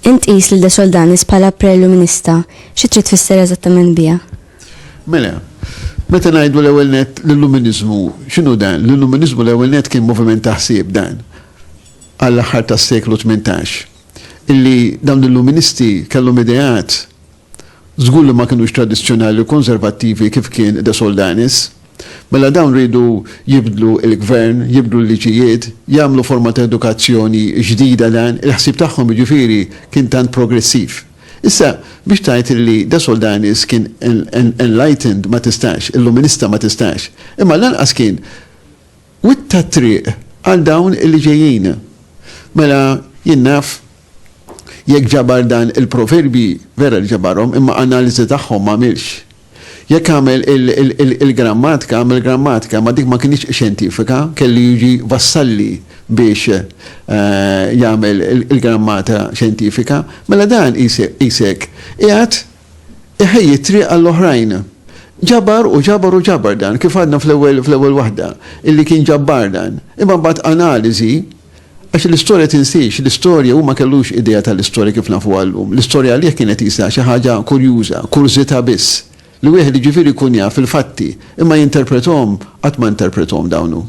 Inqis lil De Soldanis bħala pre-illuminista, xi trid tfisser eżattament biha? Mela, meta ngħidu l-ewwel net l-Illuminizmu, x'inhu dan? L-Illuminizmu l-ewwel net kien moviment ta' ħsieb dan għall-aħħar tas-seklu 18. Illi dawn l-Illuministi kellhom ideat żgur li ma kinux tradizzjonali u konservattivi kif kien De Soldanis. Mela dawn rridu jibdlu il-gvern, jibdlu l-liġijiet, jagħmlu forma ta' edukazzjoni ġdida dan, il-ħsieb tagħhom jiġifieri kien tant progressiv. Issa biex tajt li De Soldanis kien enlightened ma tistax, illuminista ma tistax, imma lanqas kien witta triq għal dawn il-ġejjin. Mela jien naf jekk ġabar dan il-proverbi vera li ġabarhom imma analiżi tagħhom ma għamilx. Jekk għamel il-grammatika, ma dik ma kienx xjentifika, kelli jiġi vassalli biex jagħmel il-grammata xjentifika, mela dan isek qiegħed iħejji triq għall-oħrajn. Ġabar dan, kif għadna fl-ewwel waħda, illi kien ġabbar dan. Imma mbagħad analiżi għax l-istorja tinsiex, l-istorja huma kellux idea tal-istorja kif nafu għallum. L-istorja għalih kienet jisa xi ħaġa kurjuża, kurzita biss. Li wieħed jiġifieri jkun jaf fil-fatti, imma jinterpretom qatt ma interpretom dawnu.